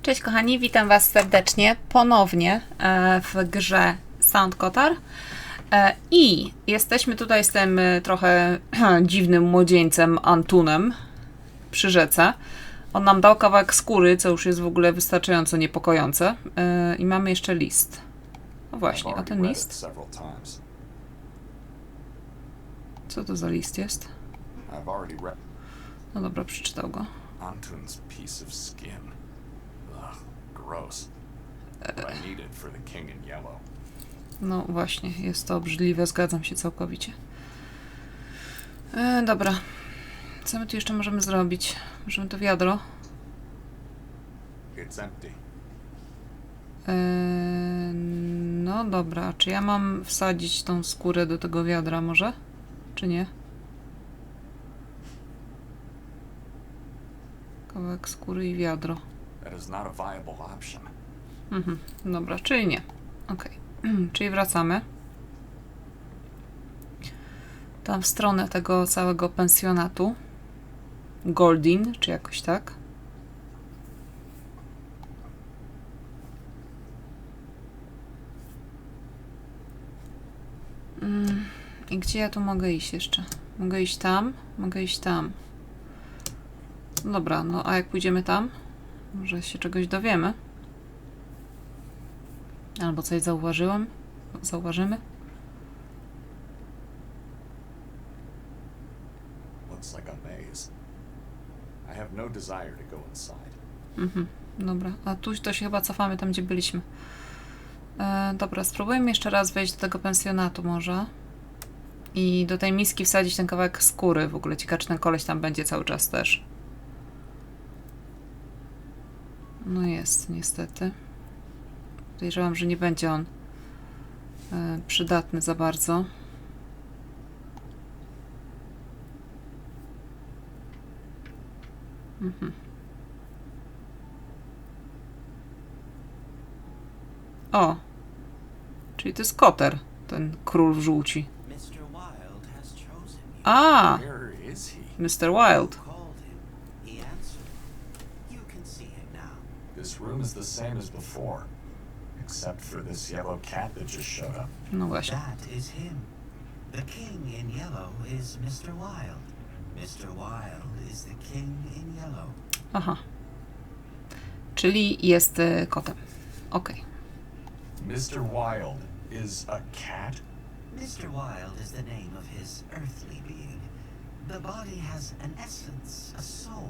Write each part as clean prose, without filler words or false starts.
Cześć kochani, witam Was serdecznie ponownie w grze Kotar. I jesteśmy tutaj z tym trochę dziwnym młodzieńcem Antunem przy rzece. On nam dał kawałek skóry, co już jest w ogóle wystarczająco niepokojące. I mamy jeszcze list. No właśnie, a ten list? Co to za list jest? No dobra, przeczytał go. Antun's piece of skin. Ugh, gross. But I need it for the king in yellow. No właśnie, jest to obrzydliwe, zgadzam się całkowicie. Dobra. Co my tu jeszcze możemy zrobić? Możemy to wiadro. It's empty. No dobra, czy ja mam wsadzić tą skórę do tego wiadra może? Czy nie? Kawałek skóry i wiadro. That is not a viable option. Dobra, czyli nie. Okej. Czyli wracamy. Tam w stronę tego całego pensjonatu. Goldin, czy jakoś tak. I gdzie ja tu mogę iść jeszcze? Mogę iść tam, mogę iść tam. Dobra, no a jak pójdziemy tam? Może się czegoś dowiemy. Albo coś zauważymy. Looks like a maze. I have no desire to go inside. Dobra, a tu to się chyba cofamy tam, gdzie byliśmy. Dobra, spróbujmy jeszcze raz wejść do tego pensjonatu może. I do tej miski wsadzić ten kawałek skóry. W ogóle ciekawe, czy ten koleś tam będzie cały czas też. No jest, niestety. Podejrzewam, że nie będzie on przydatny za bardzo. O! Czyli to jest Kotar, ten król w żółci. A! Where is he? Mr. Wild. This room is the same as before, except for this yellow cat that just showed up. No właśnie. That is him. The king in yellow is Mr. Wild. Mr. Wild is the king in yellow. Aha. Czyli jest kotem. Okej. Mr. Wild is a cat? Mr. Wild is the name of his earthly being. The body has an essence, a soul.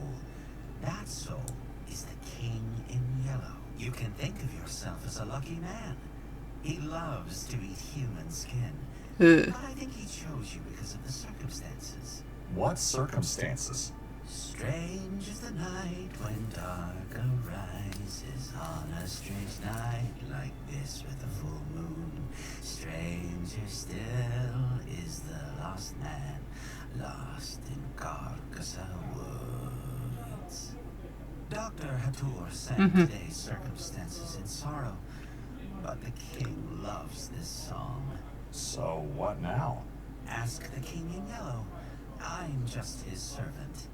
That soul is the king in yellow. You can think of yourself as a lucky man. He loves to eat human skin. But I think he chose you because of the circumstances. What circumstances? Strange is the night when dark arises on a strange night like this with a full moon. Stranger still is the lost man, lost in Carcassonne woods. Dr. Hatur sang today's circumstances in sorrow, but the king loves this song. So what now? Ask the king in yellow. I'm just his servant.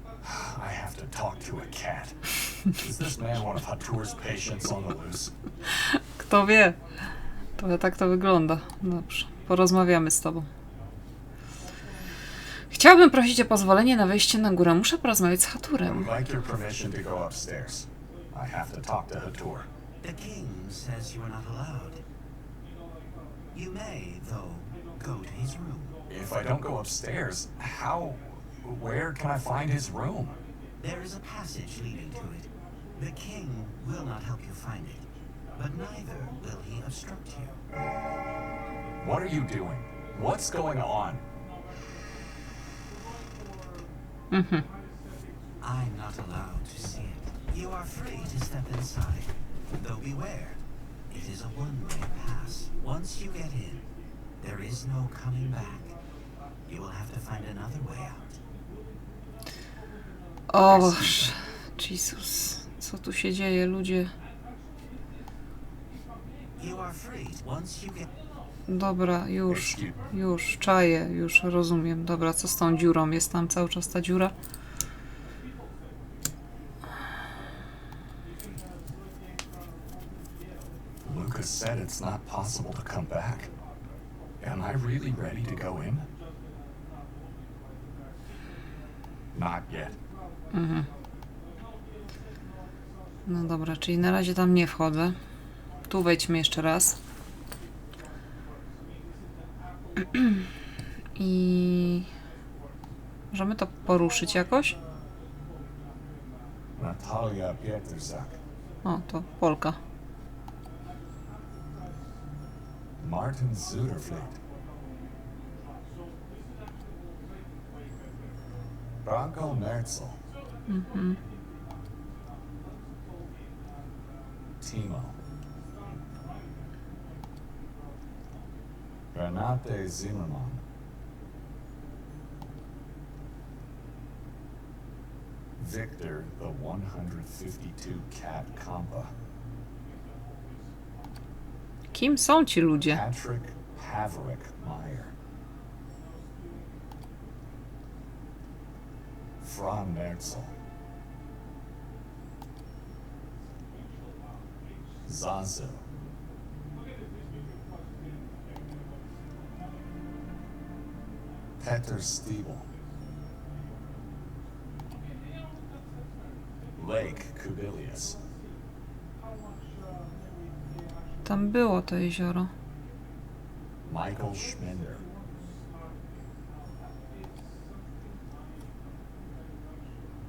I have to talk to a cat. Is this man one of Hatur's patients on the loose? Kto wie? To tak to wygląda. Dobrze, porozmawiamy z tobą. Chciałbym prosić o pozwolenie na wejście na górę. Muszę porozmawiać z I Haturem. would like your permission to go upstairs. I have to talk to Hatur. The king says you are not allowed. You may, though, go to his room. If I don't go upstairs, where can I find his room? There is a passage leading to it. The king will not help you find it, but neither will he obstruct you. What are you doing? What's going on? I'm not allowed to see it. You are free to step inside, though beware. It is a one-way pass. Once you get in, there is no coming back. You will have to find another way out. O, Jezus. Co tu się dzieje, ludzie? You are free once you get... Dobra, już, czaję, już rozumiem. Dobra, co z tą dziurą? Jest tam cały czas ta dziura? Lucas said it's not possible to come back. Am I really ready to go in? Not yet. No dobra, czyli na razie tam nie wchodzę. Tu wejdźmy jeszcze raz. I... możemy to poruszyć jakoś? Natalia Pietrzak. O, to Polka. Martin Zuderfleet. Branko Merzel. Timo. Renate Zimmermann. Victor, the 152 Cat Compa. Kim są ci ludzie? Patrick Haverick Meyer. Fran Merzel. Zazu. Peter Stiebel. Lake Kubilius. Tam było to jezioro. Michael Schminder.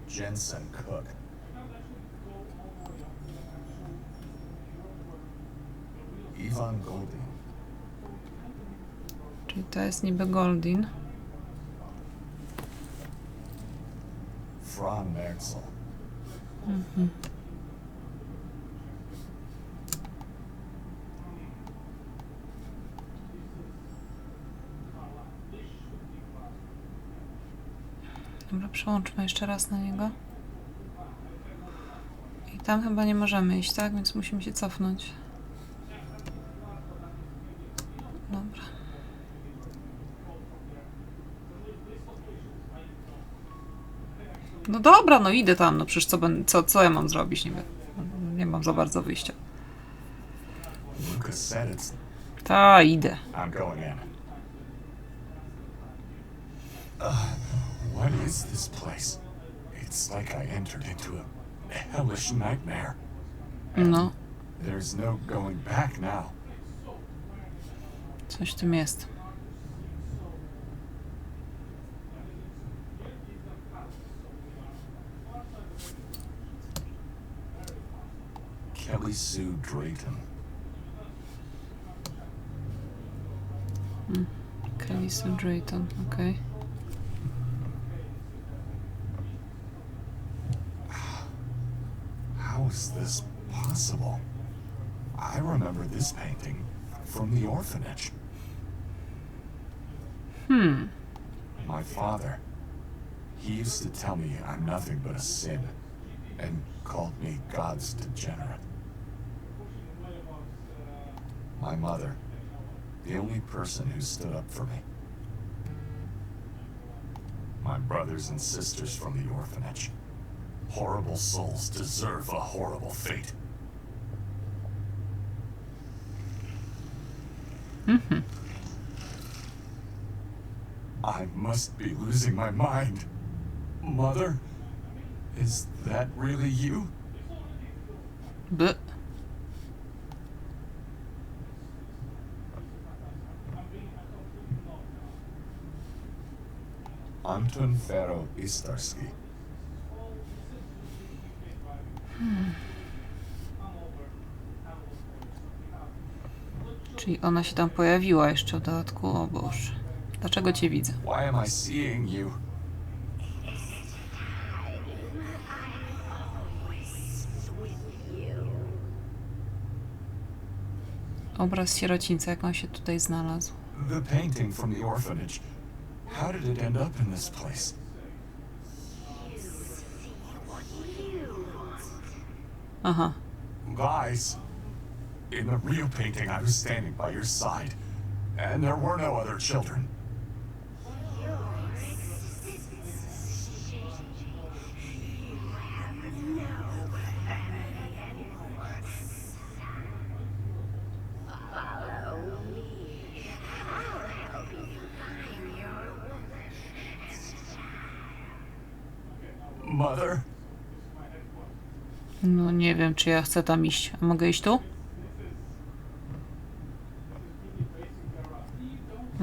Jensen Cook. Ivan Goldin. Czyli to jest niby Goldin. Fran Merzel. Dobra, przełączmy jeszcze raz na niego. I tam chyba nie możemy iść, tak? Więc musimy się cofnąć. Dobra. No dobra, no idę tam, no przecież co ja mam zrobić niby? Nie mam za bardzo wyjścia. Lucas said it's... Ta, idę. I'm going in. What is this place? It's like I entered into a hellish nightmare. No, There's no going back now. coś w tym jest. Kelly Sue Drayton. Kelly Sue Drayton, okej. How is this possible? I remember this painting from the orphanage. My father, he used to tell me I'm nothing but a sin and called me God's degenerate. My mother, the only person who stood up for me. My brothers and sisters from the orphanage. Horrible souls deserve a horrible fate. I must be losing my mind. Mother, is that really you? B. Anton Fero Istarski. Czyli ona się tam pojawiła jeszcze w dodatku, o Boże. Dlaczego cię widzę? Why am I seeing you? Obraz sierocińca, jak on się tutaj znalazł. The painting from the orphanage. How did it end up in this place? Aha. Lies. In the real painting, I was standing by your side, and there were no other children. Mother? No nie wiem, czy ja chcę tam iść. A mogę iść tu?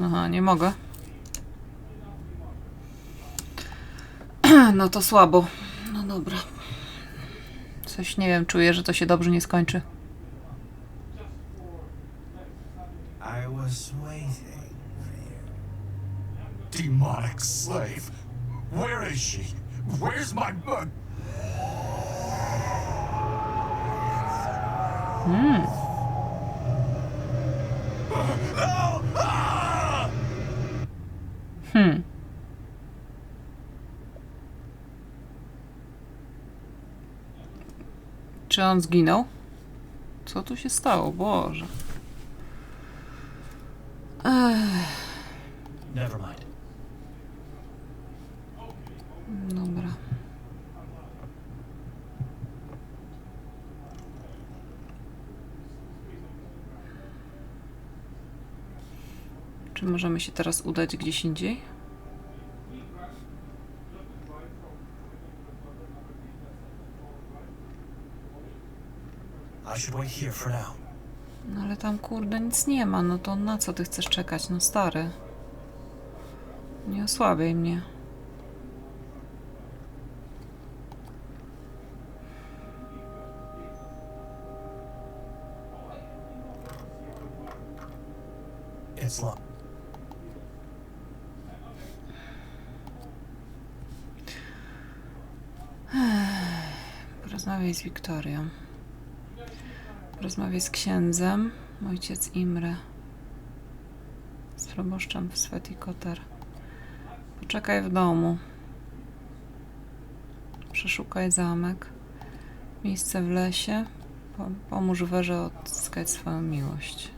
Aha, nie mogę. No to słabo. No dobra. Coś, nie wiem, czuję, że to się dobrze nie skończy. I was waiting for you. Demonic slave. Where is she? Where's my mother? Czy on zginął? Co tu się stało? Boże. Never mind. Dobra. Czy możemy się teraz udać gdzieś indziej? I should wait here for now. No ale tam kurde nic nie ma, no to na co ty chcesz czekać? No stary. Nie osłabiaj mnie. It's locked. Porozmawiaj z Wiktorią. Porozmawiaj z księdzem. Ojciec Imre. Z proboszczem w Sveti Kotar. Poczekaj w domu. Przeszukaj zamek. Miejsce w lesie. Pomóż Werze odzyskać swoją miłość.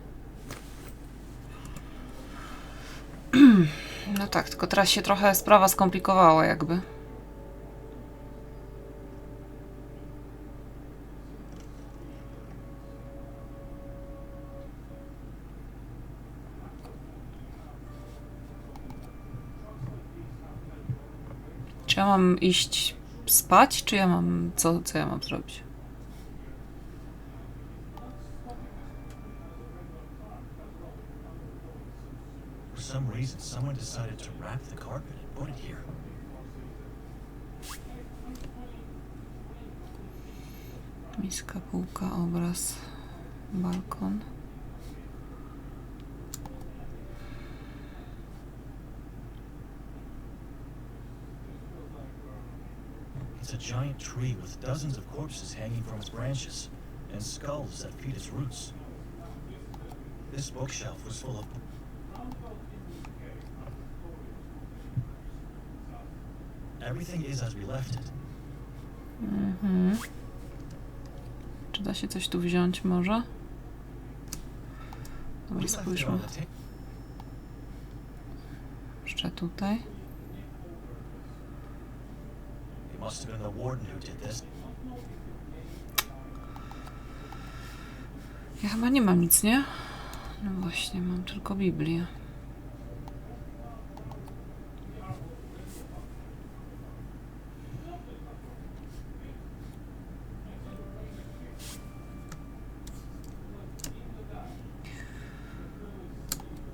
No tak, tylko teraz się trochę sprawa skomplikowała jakby. Czy ja mam iść spać, czy ja mam... Co ja mam zrobić? For some reason, someone decided to wrap the carpet and put it here. Miska, półka, obraz, balkon. It's a giant tree with dozens of corpses hanging from its branches and skulls that feed its roots. This bookshelf was full of... Everything is as we left it. Czy da się coś tu wziąć może? Dobra, We left it spójrzmy. on the table. Jeszcze tutaj. It must have been the warden who did this. Ja chyba nie mam nic, nie? No właśnie, mam tylko Biblię.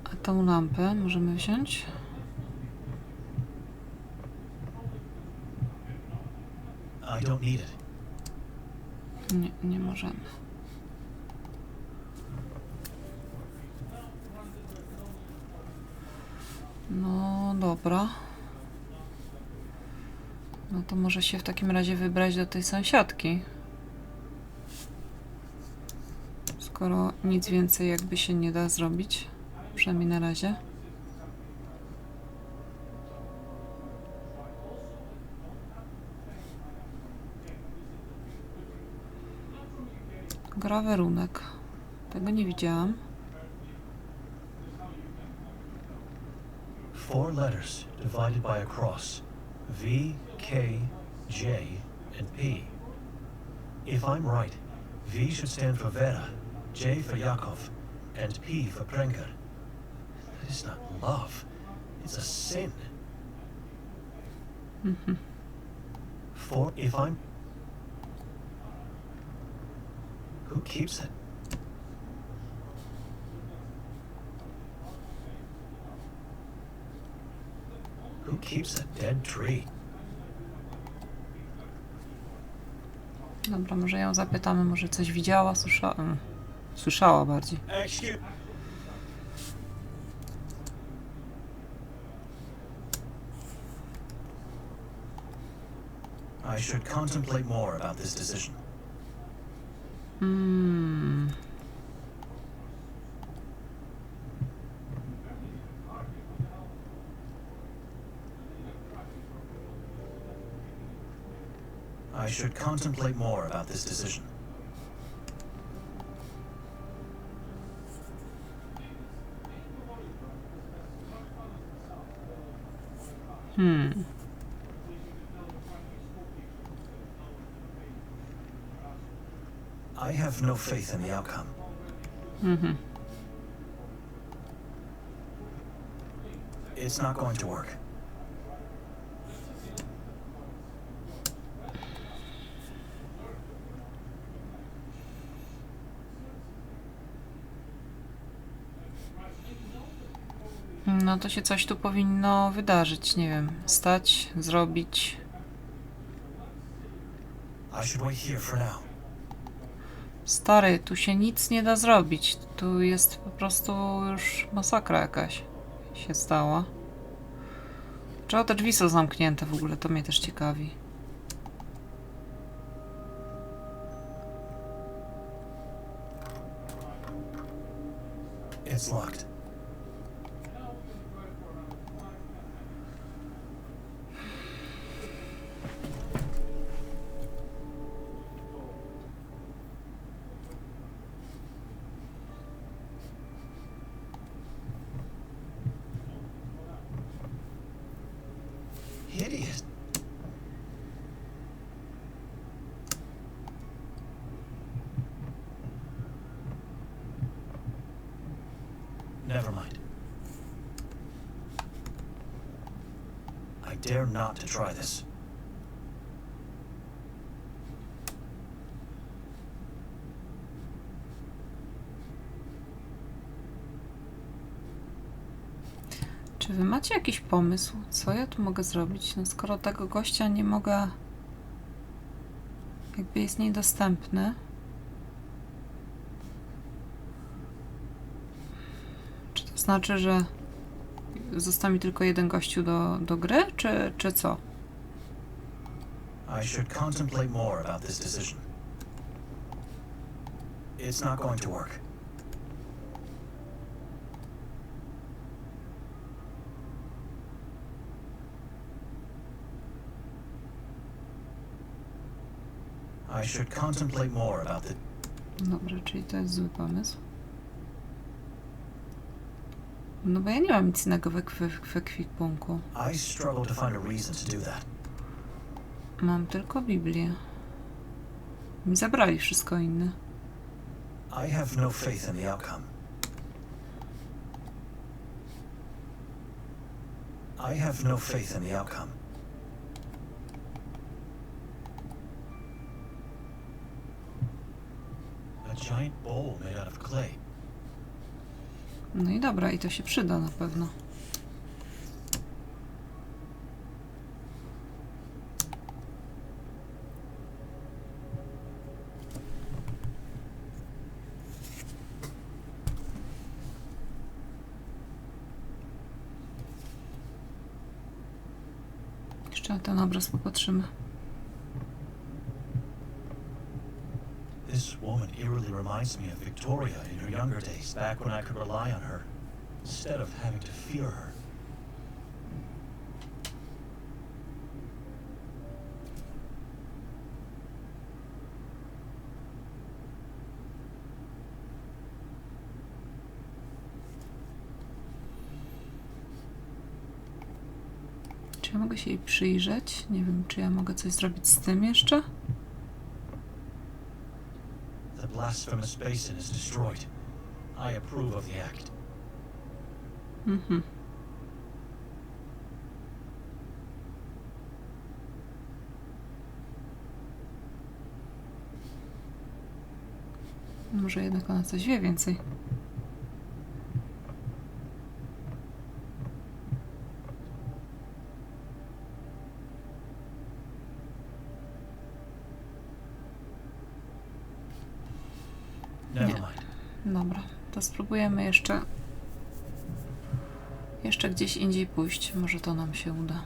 A tą lampę możemy wziąć? I don't need it. Nie, nie możemy. No dobra. No to może się w takim razie wybrać do tej sąsiadki. Skoro nic więcej jakby się nie da zrobić. Przynajmniej na razie. Grawerunek. Tego nie widziałam. 4 letters divided by a cross. V, K, J, and P. If I'm right, V should stand for Vera, J for Yakov, and P for Prenker. That is not love. It's a sin. For if I'm... Who keeps it? Who keeps a dead tree? Dobra, może ją zapytamy, może coś widziała, słyszała bardziej. Excuse... I should contemplate more about this decision. I should contemplate more about this decision. I have no faith in the outcome. It's not going to work. No to się coś tu powinno wydarzyć, nie wiem, stać, zrobić. I should wait here for now. Stary, tu się nic nie da zrobić. Tu jest po prostu już masakra jakaś się stała. Czemu te drzwi są zamknięte w ogóle? To mnie też ciekawi. It's locked. Idiot. Never mind. I dare not to try this. Czy wy macie jakiś pomysł? Co ja tu mogę zrobić? No skoro tego gościa nie mogę... Jakby jest niedostępny. Czy to znaczy, że został mi tylko jeden gościu do gry? Czy co? I should contemplate more about this decision. It's not going to work. I should contemplate more about the... Dobrze, czyli to jest zły pomysł. No bo ja nie mam nic innego w ekwipunku. I struggle to find a reason to do that. Mam tylko Biblię. Mi zabrali wszystko inne. I have no faith in the outcome. I have no faith in the outcome. A giant bowl made out of clay. No i dobra, i to się przyda na pewno. Jeszcze na ten obraz popatrzymy. This woman eerily reminds me of Victoria in her younger days, back when I could rely on her, instead of having to fear her. Czy ja mogę się jej przyjrzeć? Nie wiem, czy ja mogę coś zrobić z tym jeszcze? The blasphemous basin is destroyed. I approve of the act. Może jednak ona coś wie więcej. Never mind. Dobra, to spróbujemy jeszcze gdzieś indziej pójść. Może to nam się uda.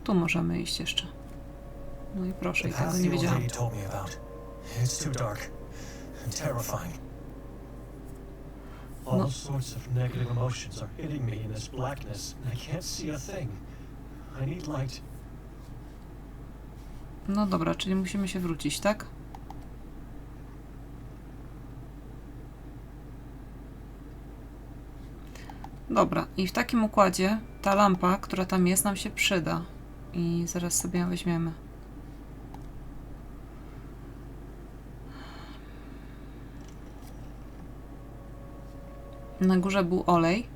Tu możemy iść jeszcze. No i proszę, i The tego path nie the old wiedziałam. lady told me about. It's too dark and terrifying. All No. sorts of negative emotions are hitting me in this blackness, and I can't see a thing. I need light. No dobra, czyli musimy się wrócić, tak? Dobra, i w takim układzie ta lampa, która tam jest, nam się przyda. I zaraz sobie ją weźmiemy. Na górze był olej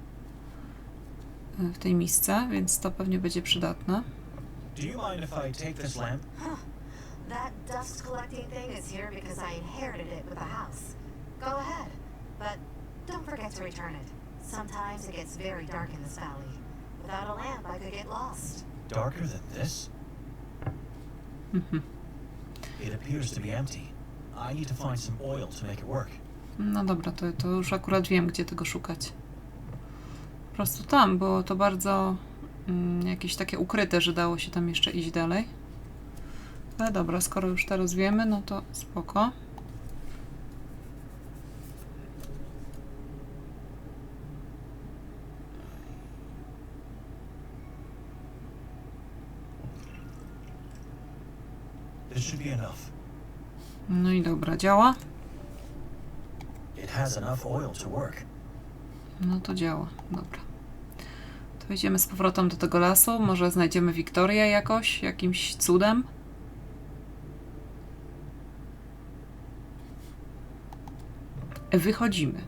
w tej misce, więc to pewnie będzie przydatne. Do you mind if I take this lamp? That dust collecting thing is here because I inherited it with the house. Go ahead, but don't forget to return it. Sometimes it gets very dark in this valley. Without a lamp, I could get lost. Darker than this? It appears to be empty. I need to find some oil to make it work. No dobra, to już akurat wiem, gdzie tego szukać. Po prostu tam, było to bardzo jakieś takie ukryte, że dało się tam jeszcze iść dalej. Ale dobra, skoro już teraz wiemy, no to spoko. This should be enough. No i dobra, działa? It has enough oil to work. No to działa, dobra. To idziemy z powrotem do tego lasu. Może znajdziemy Wiktorię jakoś, jakimś cudem? Wychodzimy.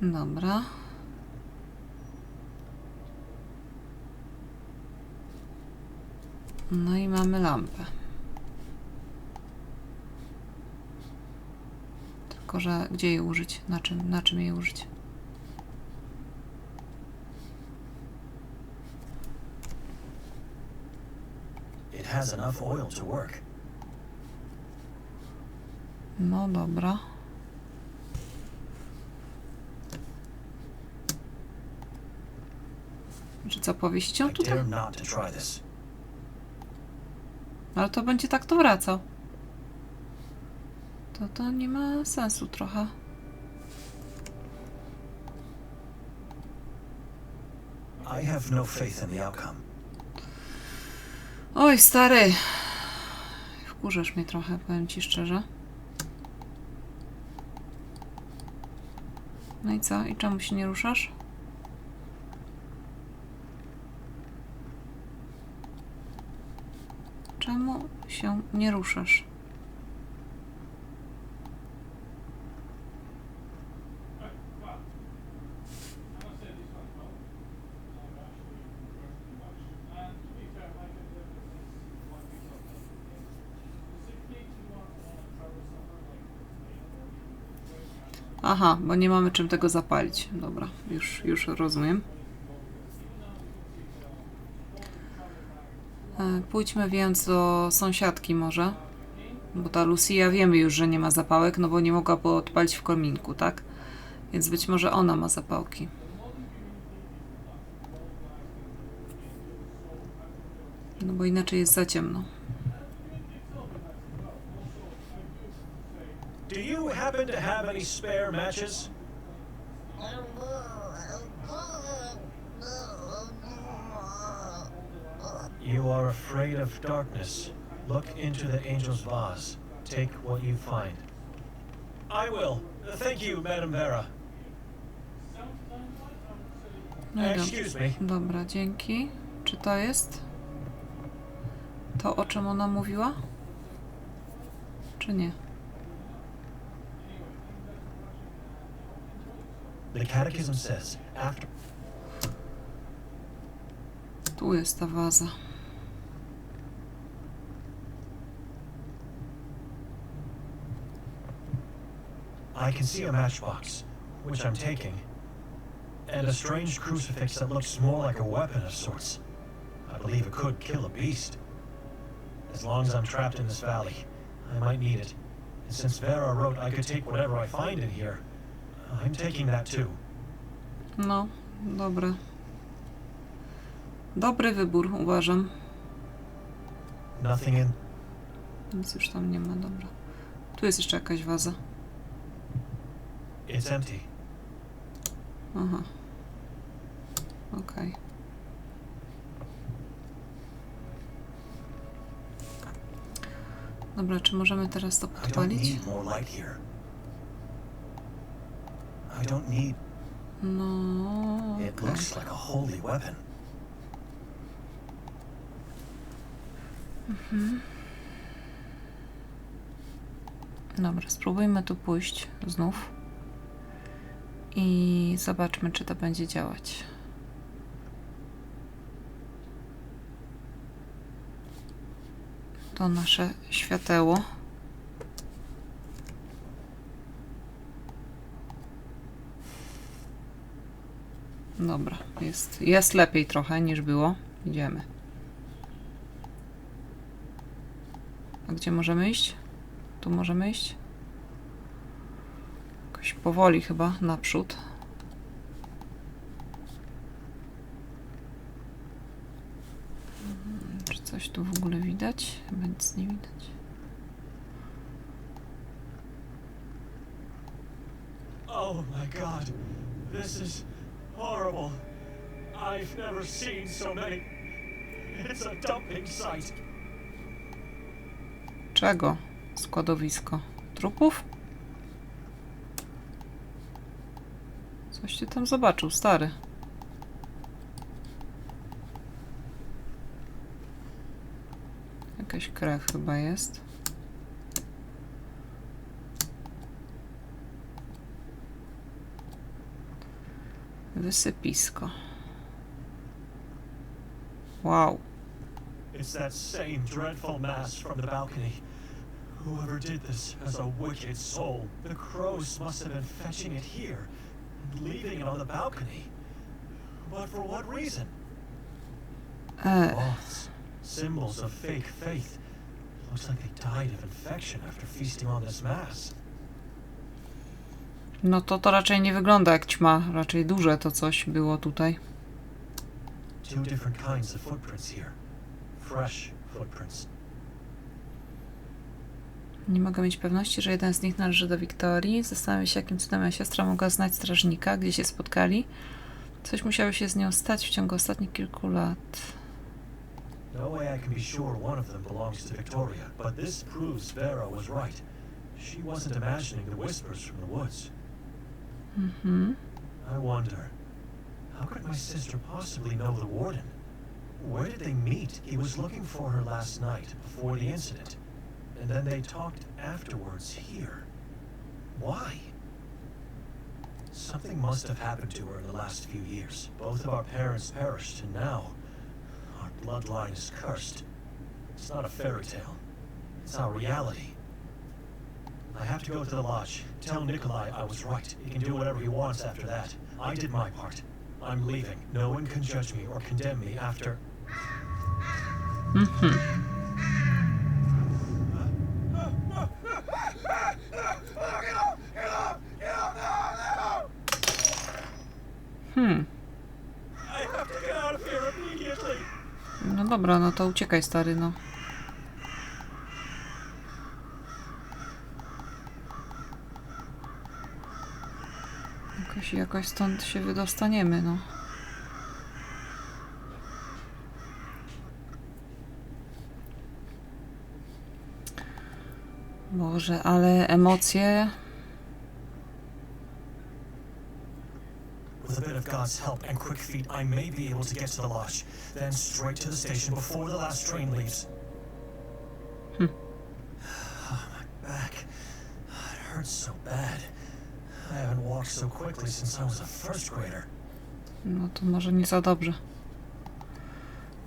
Dobra. No i mamy lampę. Tylko, że gdzie jej użyć? Na czym jej użyć? It has enough oil to work. No dobra. Czy co, powieścią I tutaj? dare not to try this. Ale to będzie tak to wracał. To nie ma sensu trochę. I have no faith in the outcome. Oj, stary. Wkurzasz mnie trochę, powiem ci szczerze. No i co? I czemu się nie ruszasz? Czemu się nie ruszasz? Aha, bo nie mamy czym tego zapalić. Dobra, już rozumiem. Pójdźmy więc do sąsiadki może. Bo ta Lucia wiemy już, że nie ma zapałek, no bo nie mogła odpalić w kominku, tak? Więc być może ona ma zapałki. No bo inaczej jest za ciemno. Do you happen to have any spare matches? You are afraid of darkness. Look into the angel's vase. Take what you find. I will. Thank you, Madam Vera. No i Excuse me. dobra, dzięki. Czy to jest to, o czym ona mówiła? Czy nie? The Catechism says after. Tu jest ta waza. I can see a matchbox, which I'm taking, and a strange crucifix that looks more like a weapon of sorts. I believe it could kill a beast. As long as I'm trapped in this valley, I might need it. And since Vera wrote I could take whatever I find in here, I'm taking that too. No, dobra. Dobry wybór, uważam. Nothing in. Nic już tam nie ma, dobra. Tu jest jeszcze jakaś waza. It's empty. Aha. Okej. Dobra, czy możemy teraz to I don't podpalić? need more light here. I don't need. No, It okej. looks like a holy weapon. Dobra, spróbujmy tu pójść znów. I zobaczmy, czy to będzie działać. To nasze świateło. Dobra, jest lepiej trochę niż było. Idziemy. A gdzie możemy iść? Tu możemy iść? Jakoś powoli chyba naprzód. Czy coś tu w ogóle widać? Chyba nic nie widać. Oh my god, this is horrible. I've never seen so many. It's a dumping site. Czego? Składowisko. Trupów? Coś ty tam zobaczył, stary. Jakaś krew chyba jest. Wysypisko. Wow. It's that same dreadful mass from the balcony. Whoever did this has a wicked soul. The crows must have been fetching it here and leaving it on the balcony. But for what reason? Moths, symbols of fake faith. Looks like they died of infection after feasting on this mass. No to raczej nie wygląda jak ćma. Raczej duże to coś było tutaj. Two different kinds of footprints here. Fresh footprints. Nie mogę mieć pewności, że jeden z nich należy do Wiktorii. Zastanawiam się, jakim cudem moja siostra mogła znać strażnika, gdzie się spotkali. Coś musiało się z nią stać w ciągu ostatnich kilku lat. No way I can be sure one of them belongs to Victoria, but this proves Vera was right. She wasn't imagining the whispers from the woods. I wonder, how could my sister possibly know the warden? Where did they meet? He was looking for her last night before the incident, and then they talked afterwards here. Why? Something must have happened to her in the last few years. Both of our parents perished, and now our bloodline is cursed. It's not a fairy tale. It's our reality. I have to go to the lodge. Tell Nikolay I was right. He can do whatever he wants after that. I did my part. I'm leaving. No one can judge me or condemn me after... I have to get out of here immediately. No dobra, no to uciekaj, stary, no. Jakoś stąd się wydostaniemy, no. Boże, ale emocje God's help and quick feet, I may be able to get to the lodge, then straight to the station before the last train leaves. Oh, my back. It hurts so bad. I haven't walked so quickly since I was a first grader. No to może nie za dobrze.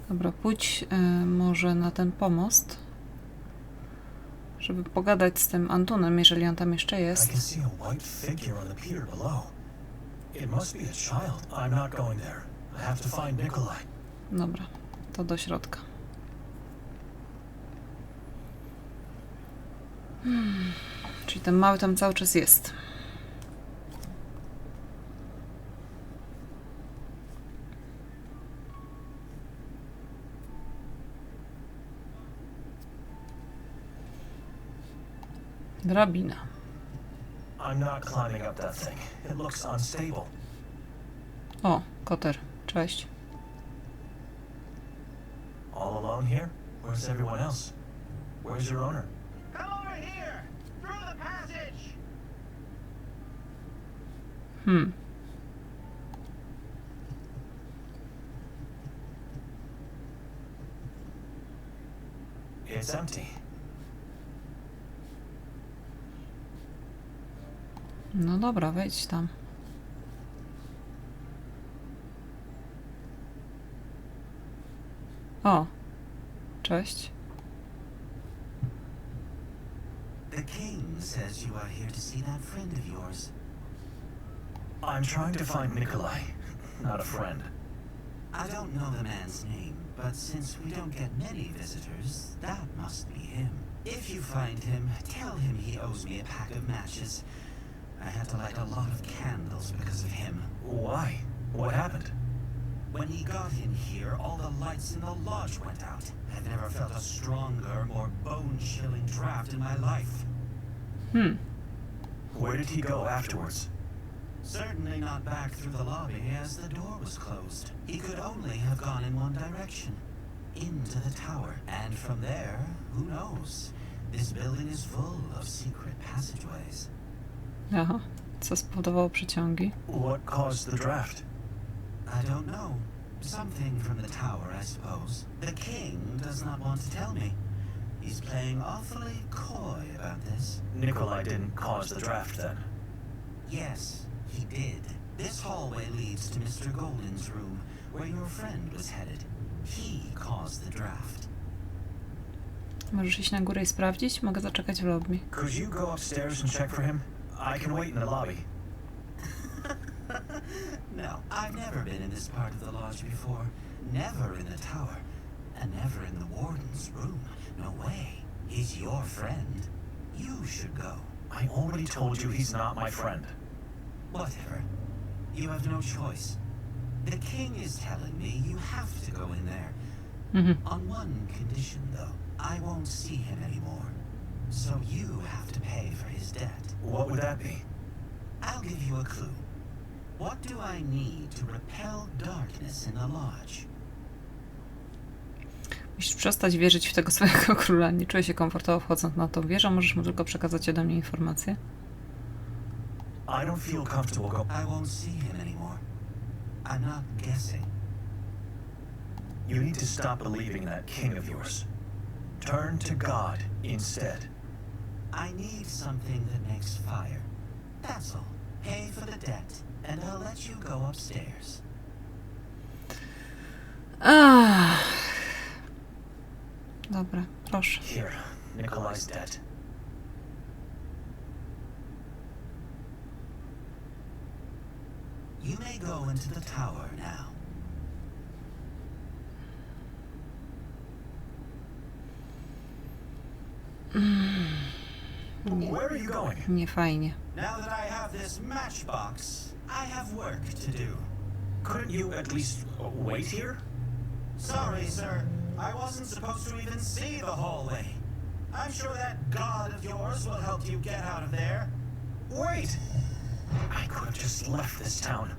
Dobra, pójdź może na ten pomost, żeby pogadać z tym Antunem, jeżeli on tam jeszcze I jest. can see a white figure on the pier below. It must be a child. I'm not going there. I have to find Nikolay. Dobra, to do środka. Czyli ten mały tam cały czas jest. Drabina. I'm not climbing up that thing. It looks unstable. O, Kotar. Cześć. All alone here? Where's everyone else? Where's your owner? Come over here! Through the passage! It's empty. No dobra, wejdź tam. O, cześć. The king says you are here to see that friend of yours. I'm trying to find Nikolay, not a friend. I don't know the man's name, but since we don't get many visitors, that must be him. If you find him, tell him he owes me a pack of matches. I had to light a lot of candles because of him. Why? What happened? When he got in here, all the lights in the lodge went out. I've never felt a stronger, more bone-chilling draft in my life. Where did he go afterwards? Certainly not back through the lobby, as the door was closed. He could only have gone in one direction, into the tower. And from there, who knows? This building is full of secret passageways. Aha, co spowodowało przeciągi? What caused the draft? I don't know. Something from the tower, I suppose. The king does not want to tell me. He's playing awfully coy about this. Nikolay didn't cause the draft then. Yes, he did. This hallway leads to Mr. Golden's room, where your friend was headed. He caused the draft. Możesz iść na górę i sprawdzić? Mogę zaczekać w lobby. Could you go upstairs and check for him? I can wait in the lobby. No, I've never been in this part of the lodge before. Never in the tower. And never in the warden's room. No way. He's your friend. You should go. I already told you he's not my friend. Whatever. You have no choice. The king is telling me you have to go in there. On one condition, though. I won't see him anymore. So you have to pay for his debt. What would that be? I'll give you a clue. What do I need to repel darkness in the lodge? Musisz przestać wierzyć w tego swojego króla. Nie czuję się komfortowo wchodząc na tą wieżę. Możesz mu tylko przekazać ode mnie informacje. I don't feel comfortable go. I won't see him anymore. I'm not guessing. You need to stop believing that king of yours. Turn to God instead. I need something that makes fire. That's all. Pay for the debt, and I'll let you go upstairs. Dobra, proszę. Here, Nikolay's debt. You may go into the tower now. Where are you going? Nie fajnie. Now that I have this matchbox, I have work to do. Couldn't you at least wait here? Sorry, sir. I wasn't supposed to even see the hallway. I'm sure that god of yours will help you get out of there. Wait! I could have just left this town.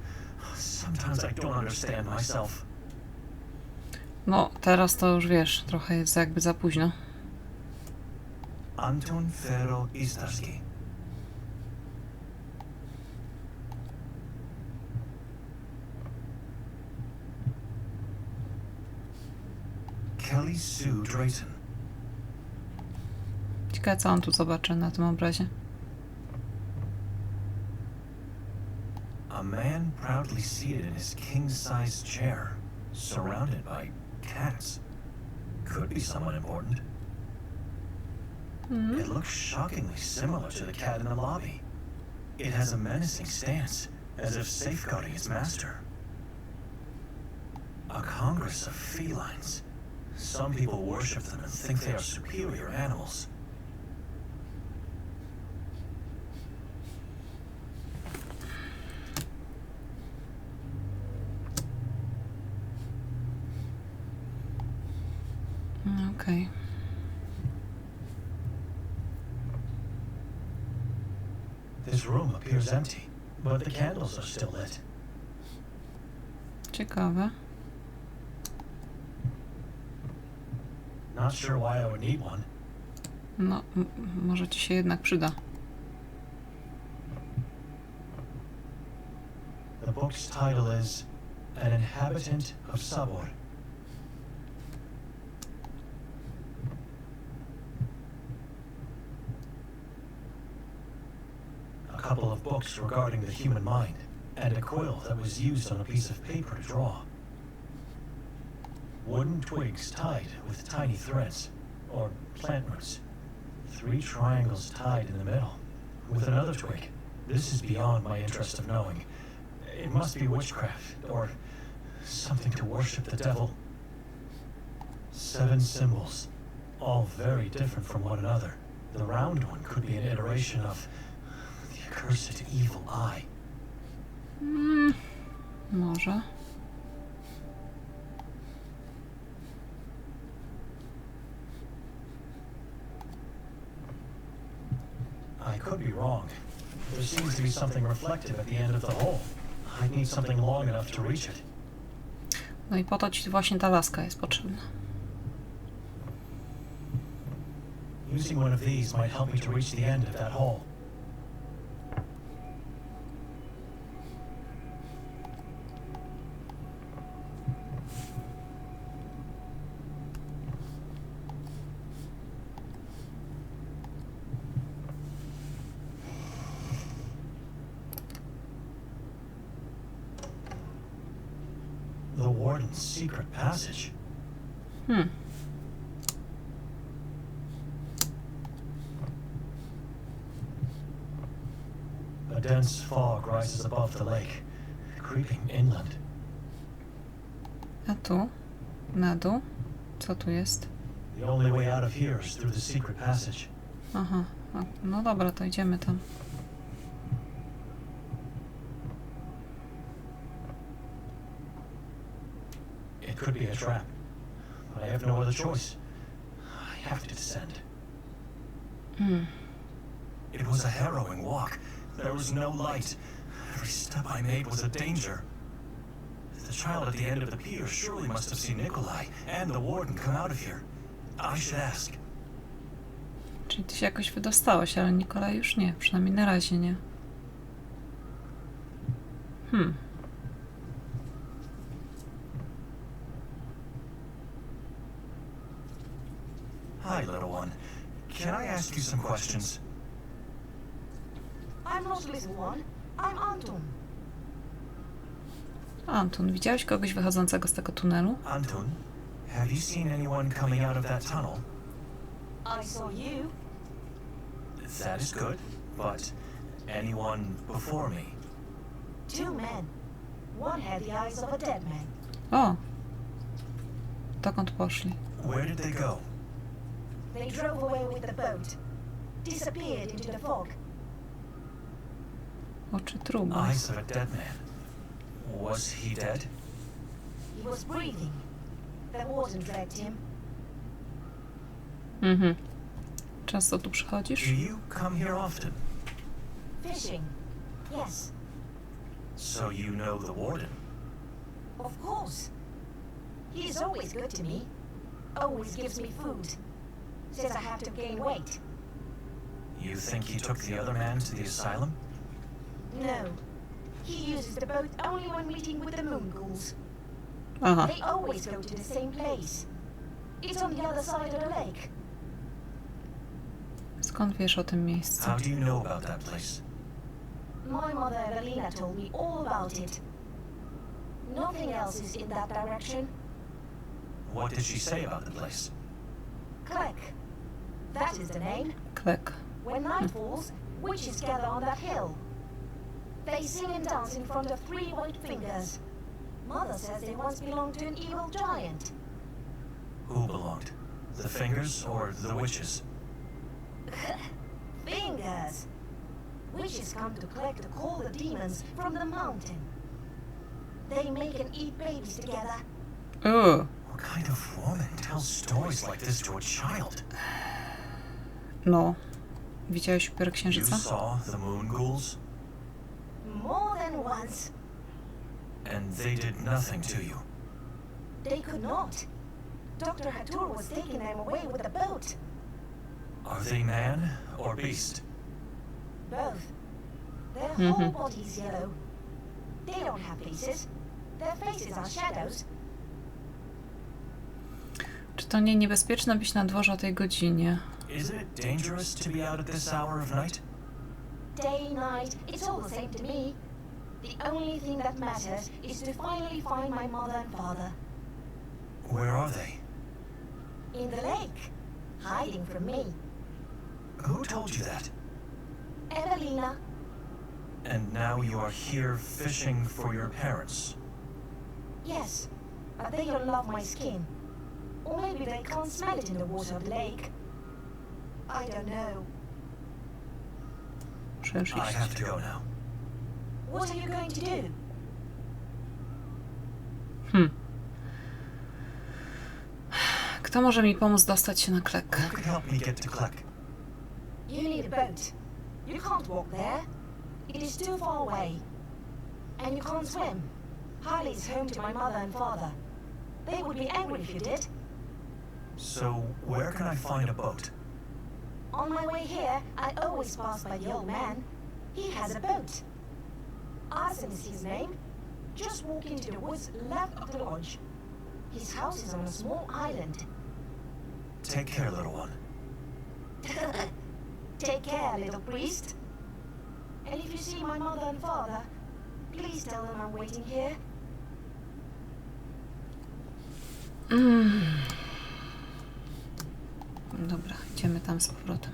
Sometimes I don't understand myself. No, teraz to już wiesz, trochę jest jakby za późno. Anton Fero Istarski. Kelly Sue Drayton. Ciekawe, co on tu zobaczy na tym obrazie. A man proudly seated in his king-sized chair, surrounded by cats. Could be someone important. It looks shockingly similar to the cat in the lobby. It has a menacing stance, as if safeguarding its master. A congress of felines. Some people worship them and think they are superior animals. Okej. This room appears empty, but the candles are still lit. Ciekawe. Not sure why I would need one. No, może ci się jednak przyda. The book's title is An Inhabitant of Sabor. A couple of books regarding the human mind, and a quill that was used on a piece of paper to draw. Wooden twigs tied with tiny threads, or plant roots. 3 triangles tied in the middle, with another twig. This is beyond my interest of knowing. It must be witchcraft, or something to worship the devil. 7 symbols, all very different from one another. The round one could be an iteration of the accursed evil eye. Może. I could be wrong. There seems to be something reflective at the end of the hole. I need something long enough to reach it. No i po to ci właśnie ta laska jest potrzebna. Using one of these might help me to reach the end of that hole. The warden's secret passage. A dense fog rises above the lake, creeping inland. A tu? Na dół? Co tu jest? The only way out of here is through the secret passage. Aha. No dobra, to idziemy tam. It could be a trap, but I have no other choice. I have to descend. It was a harrowing walk. There was no light. Every step I made was a danger. The child at the end of the pier surely must have seen Nikolay and the warden come out of here. I should ask. Czyli ty się jakoś wydostałeś, ale Nikolaj już nie. Przynajmniej na razie nie. Hi, little one. Can I ask you some questions? I'm not little one. I'm Anton. Anton, widziałeś kogoś wychodzącego z tego tunelu? Anton, have you seen anyone coming out of that tunnel? I saw you. That is good, but anyone before me? 2 men. One had the eyes of a dead man. O! Dokąd poszli? Where did they go? They drove away with the boat. Disappeared into the fog. Oczy trubu. Eyes of a dead man. Was he dead? He was breathing. The warden dragged him. Często tu przychodzisz? Do you come here often? Fishing. Yes, So you know the warden? of course. He is always good to me. Always gives me food. Says I have to gain weight. You think he took the other man to the asylum? No. He uses the boat only when meeting with the moon ghouls. Aha. They always go to the same place. It's on the other side of the lake. Skąd wiesz o tym miejscu? How do you know about that place? My mother Evelina told me all about it. Nothing else is in that direction. What did she say about the place? Klek. That is the name. Klek. When night falls, witches gather on that hill. They sing and dance in front of 3 white fingers. Mother says they once belonged to an evil giant. Who belonged? The fingers or the witches? Fingers! Witches come to Klek to call the demons from the mountain. They make and eat babies together. Uuu. What kind of woman tells stories like this to a child? No. Widziałeś upiór You księżyca? saw the moon ghouls? More than once. And they did nothing to you? They could not. Dr. Hatur was taking them away with a boat. Are they man or beast? Both. Their whole bodies yellow. They don't have faces. Their faces are shadows. Czy to nie niebezpieczne być na dworze o tej godzinie? Isn't it dangerous to be out at this hour of night? Day, night, it's all the same to me. The only thing that matters is to finally find my mother and father. Where are they? In the lake. Hiding from me. Who told you that? Evelina. And now you are here fishing for your parents. Yes, but they don't love my skin. Or maybe they can't smell it in the water of the lake. I don't know. I have to go now. What are you going to do? Kto może mi pomóc dostać się na Klek? Who can help me get to Klek? You need a boat. You can't walk there. It is too far away. And you can't swim. Harley's home to my mother and father. They would be angry if you did. So, where can I find a boat? On my way here, I always pass by the old man. He has a boat. Arson is his name. Just walk into the woods left of the lodge. His house is on a small island. Take care, little one. Take care, little priest. And if you see my mother and father, please tell them I'm waiting here. Dobra, idziemy tam z powrotem.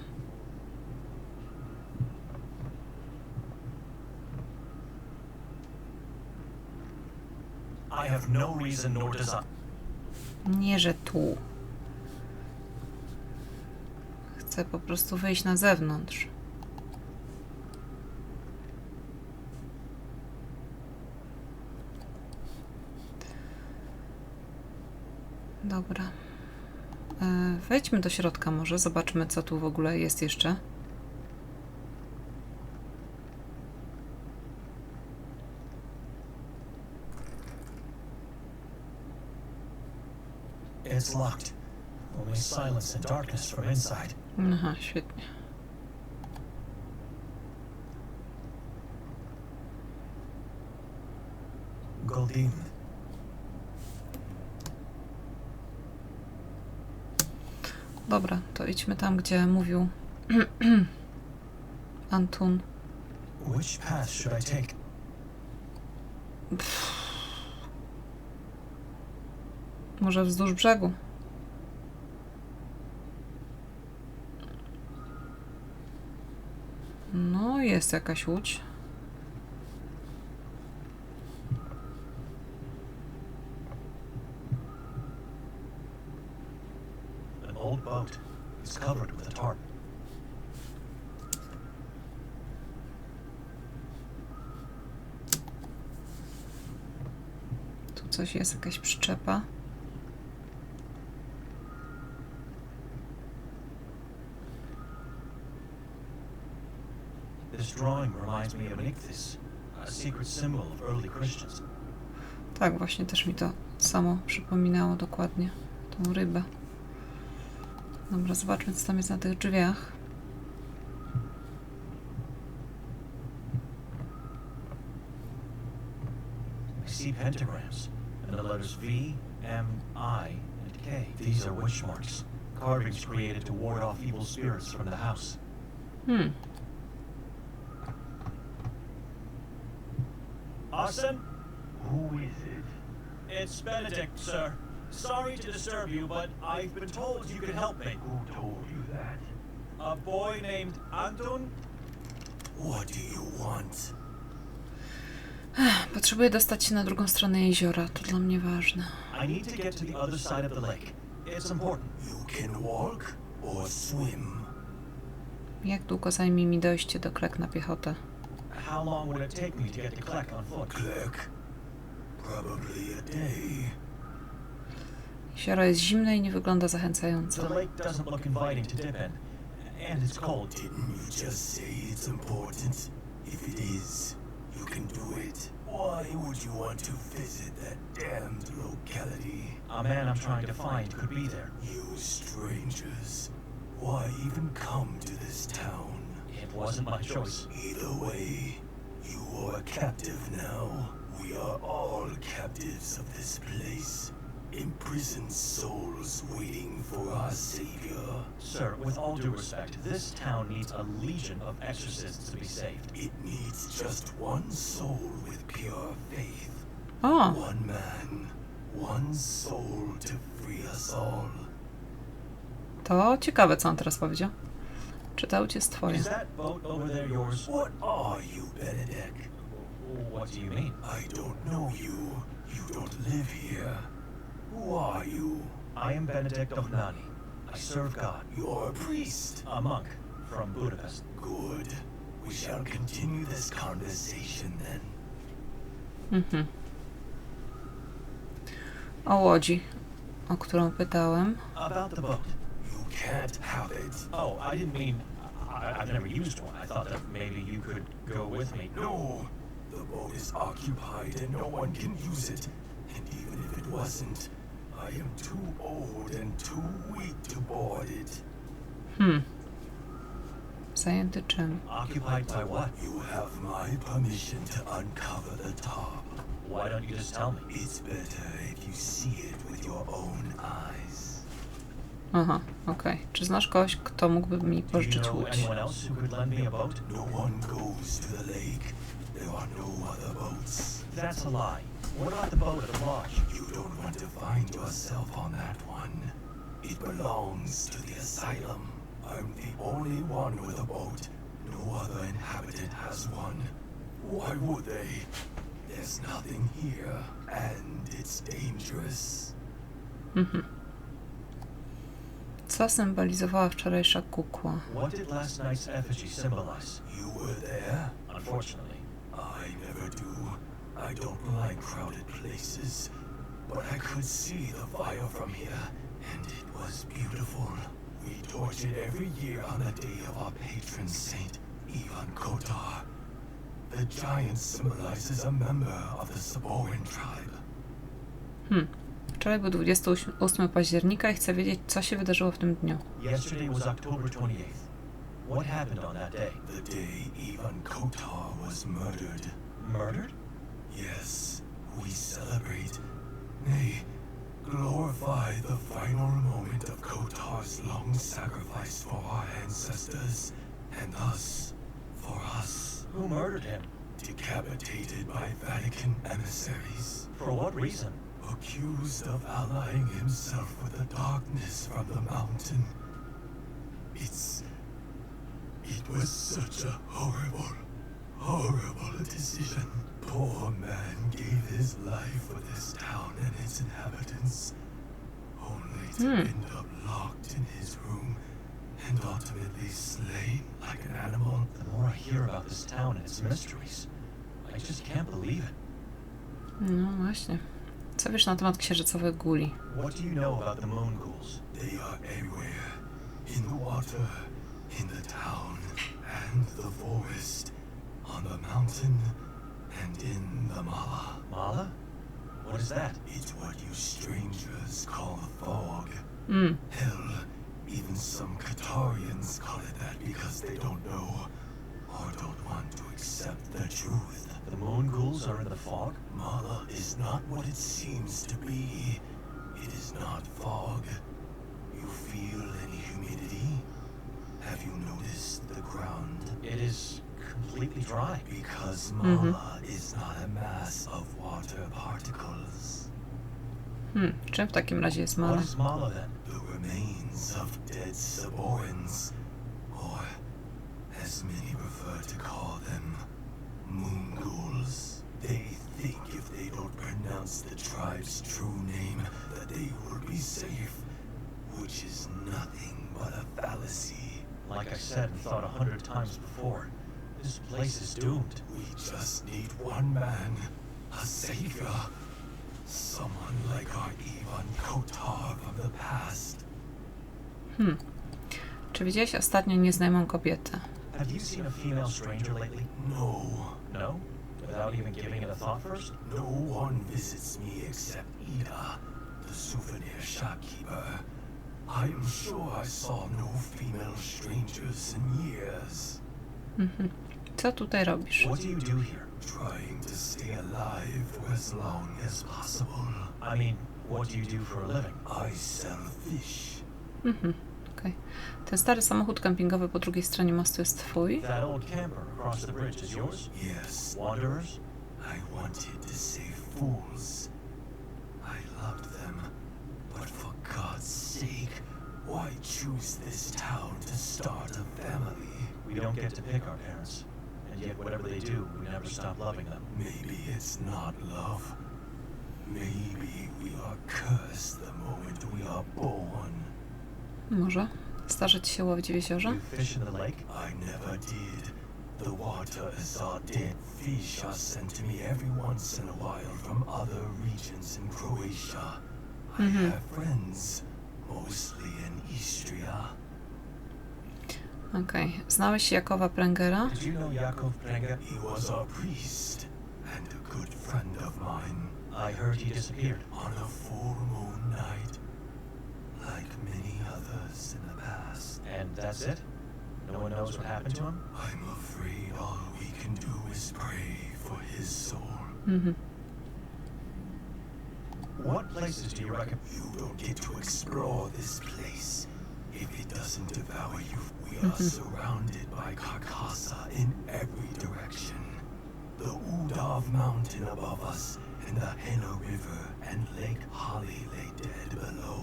I have no reason nor desire. Nie, że tu. Chcę po prostu wyjść na zewnątrz. Dobra. Wejdźmy do środka może, zobaczmy co tu w ogóle jest jeszcze. It's locked. Only silence and darkness from inside. Aha, świetnie. Goldin. Dobra, to idźmy tam, gdzie mówił Antun. Which path should I take? Może wzdłuż brzegu? No, jest jakaś łódź. An old boat. It's covered with a tarp. Tu coś jest, jakaś przyczepa. This drawing reminds me of an ichthys, a secret symbol of early Christians. Tak, właśnie też mi to samo przypominało dokładnie. Tą rybę. Dobra, zobaczmy, co tam jest na tych drzwiach. I see pentagrams and the letters V, M, I, and Okay, these are witch marks. Carvings created to ward off evil spirits from the house. Arson? Who is it? It's Benedict, sir. Sorry to disturb you, but I've been told you can help me. Who told you that? A boy named Anton? What do you want? Potrzebuję dostać się na drugą stronę jeziora. To dla mnie ważne. I need to get to the other side of the lake. It's important. You can walk or swim. Jak długo zajmie mi dojście do Klek na piechotę? How long would it take me to get to Kleck on foot? Click. Probably a day. Jezioro jest zimne i nie wygląda zachęcająco. The lake doesn't look inviting to dip in, and it's cold. Didn't you just say it's important? If it is, you can do it. Why would you want to visit that damned locality? A man I'm trying to find could be there. You strangers. Why even come to this town? It wasn't my choice. Either way, you are a captive now. We are all captives of this place. Imprisoned souls waiting for our savior. Sir, with all due respect, this town needs a legion of exorcists to be saved. It needs just one soul with pure faith. O, One man, one soul to free us all. to ciekawe, co on teraz powiedział. Czytał cię z twoje. Is that boat over there yours? What are you, Benedict? What do you mean? I don't know you. You don't live here. Who are you? I am Benedict Dohnani. I serve God. You're a priest. A monk from Budapest. Good. We shall continue this conversation then. O łodzi, o którą pytałem. About the boat. You can't have it. Oh, I didn't mean... I've never used one. I thought that maybe you could go with me. No! The boat is occupied and no one can use it. And even if it wasn't, I am too old and too weak to board it. Zajęty czym? Occupied by what? You have my permission to uncover the top. Why don't you just tell me? It's better if you see it with your own eyes. Aha, okej. Czy znasz kogoś, kto mógłby mi Do you pożyczyć know łódź? anyone else who could lend me a boat? No one goes to the lake. There are no other boats. That's a lie. What about the boat at the lodge? You don't want to find yourself on that one. It belongs to the asylum. I'm the only one with a boat. No other inhabitant has one. Why would they? There's nothing here, and it's dangerous. Co symbolizowała wczorajsza kukła? What did last night's effigy symbolize? You were there? Unfortunately. I never do. I don't like crowded places. But I could see the fire from here, and it was beautiful. We torch it every year on the day of our patron saint, Ivan Kotar. The giant symbolizes a member of the Saboran tribe. Wczoraj był 28 października i chcę wiedzieć, co się wydarzyło w tym dniu. Yesterday was October 28th. What happened on that day? The day Ivan Kotar was murdered. Murdered? Yes, we celebrate, nay, glorify the final moment of Kotar's long sacrifice for our ancestors, and thus, for us. Who murdered him? Decapitated by Vatican emissaries. For what reason? Accused of allying himself with the darkness from the mountain. It was such a horrible decision. Poor man gave his life for this town and its inhabitants, only to end up locked in his room and ultimately slain like an animal. The more I hear about this town and its mysteries, I just can't believe it. No właśnie. Co wiesz na temat księżycowych guli? What do you know about the moon ghouls? They are everywhere. In the water, in the town, and the forest, on the mountain, and in the mala. Mala? What is that? It's what you strangers call the fog. Hell, even some Qatarians call it that because they don't know or don't want to accept the truth. The moon ghouls are in the fog? Mala is not what it seems to be. It is not fog. You feel any humidity? Have you noticed the ground? It is completely dry. Because lava is not a mass of water particles. Czym w takim razie jest What mala? is mala then? The remains of dead Saborans, or as many prefer to call them, moon ghouls. They think if they don't pronounce the tribe's true name, that they will be safe, which is nothing but a fallacy. Like I said and thought 100 times before, this place is doomed. We just need one man, a savior, someone like our Ivan Kotar from the past. Czy widziałeś ostatnio nieznajomą kobietę? Have you seen a female stranger lately? No, No? Without even giving it a thought first? no one visits me except Ida, the souvenir shopkeeper. I am sure I saw no female strangers in years. Co tutaj robisz? What do you do here? Trying to stay alive for as long as possible. I mean, what do you do for a living? I sell fish. Okej. Ten stary samochód kempingowy po drugiej stronie mostu jest twój? That old camper across the bridge is yours? Yes, Wanderers? I wanted to save fools. I loved them. But for God's sake, why choose this town to start a family? We don't get to pick our parents. And yet whatever they do, we never stop loving them. Maybe it's not love. Maybe we are cursed the moment we are born. Może? Zdarza ci się łowić w jeziorze? You fish in the lake? I never did. The waters are dead. Fish are sent to me every once in a while from other regions in Croatia. I have friends, mostly in Istria. Okej. Znałeś Jakowa Prengera? Did you know Jakov Prenger? He was a priest and a good friend of mine. I heard he disappeared. On a full moon night, like many others in the past. And that's it? No one knows what happened to him? I'm afraid all we can do is pray for his soul. What places do you recommend? You don't get to explore this place if it doesn't devour you. We are surrounded by Carcassa in every direction. The Udav mountain above us, and the Henna River and Lake Holly lay dead below.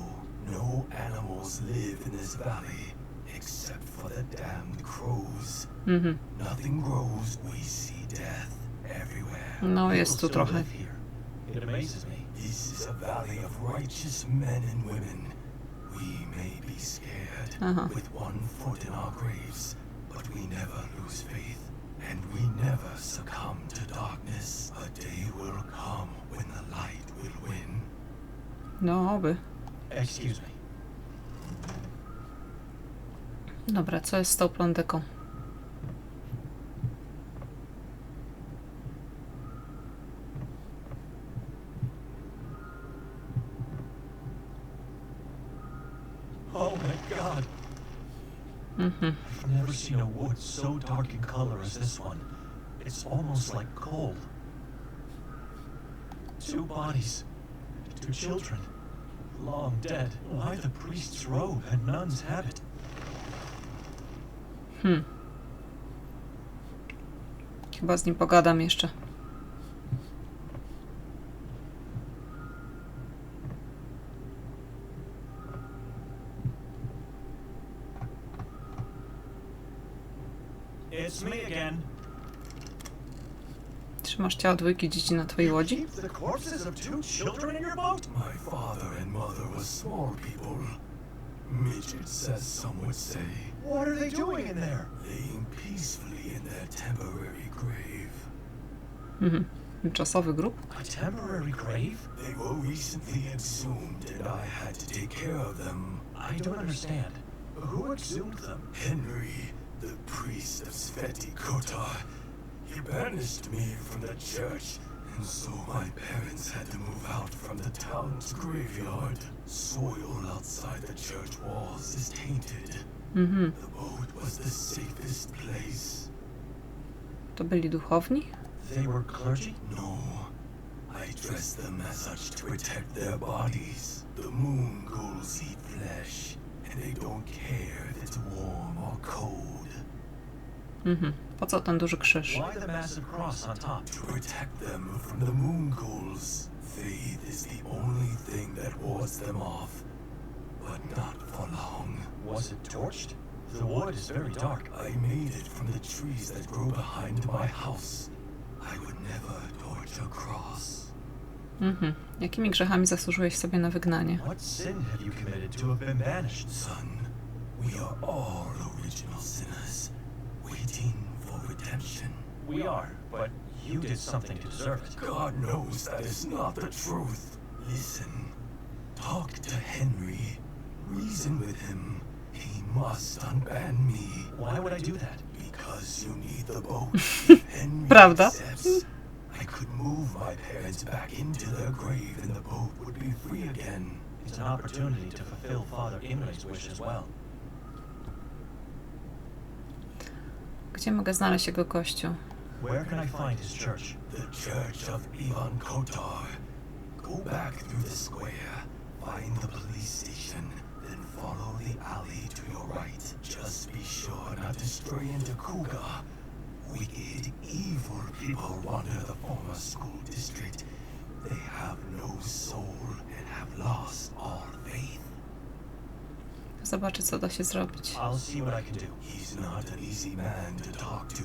No animals live in this valley, except for the damned crows. Nothing grows, we see death everywhere. No, jest tu People still trochę. live here. It amazes me. This is a valley of righteous men and women. We may be scared, with one foot in our graves, but we never lose faith, and we never succumb to darkness. A day will come when the light will win. No, oby. Excuse me. Dobra, co jest z tą plondyką? Oh my God! I've never seen a wood so dark in color as this one. It's almost like coal. 2 bodies, 2 children, long dead. Why the priest's robe and nun's habit? Chyba z nim pogadam jeszcze. It's me again. Trzymasz ciało dwójki dzieci na twojej łodzi? Keep the corpses of 2 children in your boat? My father and mother were small people. Midgets, as some would say, What are they doing in there? laying peacefully in their temporary grave. Czasowy grób? A temporary grave? They were recently exhumed, and I had to take care of them. I don't understand. Who exhumed them? Henry, the priest of Sveti Kotar, he banished me from the church, and so my parents had to move out from the town's graveyard. Soil outside the church walls is tainted. The boat was the safest place. To byli duchowni? They were clergy? No, I dressed them as such to protect their bodies. The moon ghouls eat flesh, and they don't care if it's warm or cold. Po co ten duży krzyż? Why the massive cross on top? To protect them from the moon ghouls. Faith is the only thing that wards them off, but not for long. Was it torched? The wood is very dark. I made it from the trees that grow behind my house. I would never torch a cross. Jakimi grzechami zasłużyłeś sobie na wygnanie? What sin have you committed to have been banished? Son, we are all original sinners, waiting for redemption. We are, but you did something to deserve it. God knows that is not the truth. Listen, talk to Henry, reason with him. He must unban me. Why would I do that? Because you need the boat. Henry Prawda? accepts. I could move my parents back into their grave and the boat would be free again. It's an opportunity to fulfill Father Imre's wish as well. Gdzie mogę znaleźć jego kościół? Where can I find his church? The church of Ivan Kotar. Go back through the square, find the police station, then follow the alley to your right. Just be sure not to stray into Kuga. Wicked, evil people wander the former school district. They have no soul and have lost all faith. Zobaczę, co da się zrobić. I'll see what I can do. He's not an easy man to talk to.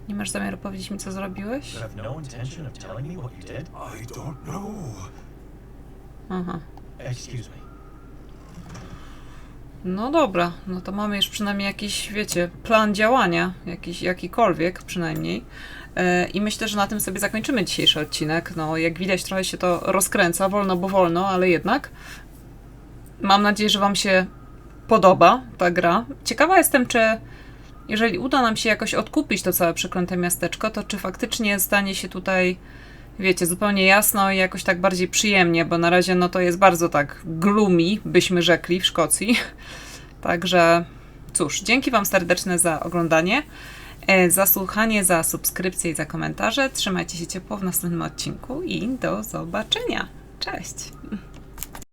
Nie masz zamiaru powiedzieć mi, co zrobiłeś? You have no intention of telling me what you did? I don't know. Aha. Excuse me. No dobra, no to mamy już przynajmniej jakiś, wiecie, plan działania, jakikolwiek przynajmniej. I myślę, że na tym sobie zakończymy dzisiejszy odcinek. No, jak widać, trochę się to rozkręca, wolno bo wolno, ale jednak. Mam nadzieję, że wam się podoba ta gra. Ciekawa jestem, czy jeżeli uda nam się jakoś odkupić to całe przeklęte miasteczko, to czy faktycznie stanie się tutaj, wiecie, zupełnie jasno i jakoś tak bardziej przyjemnie, bo na razie no to jest bardzo tak gloomy, byśmy rzekli w Szkocji. Także cóż, dzięki wam serdeczne za oglądanie, za słuchanie, za subskrypcję i za komentarze. Trzymajcie się ciepło w następnym odcinku i do zobaczenia. Cześć!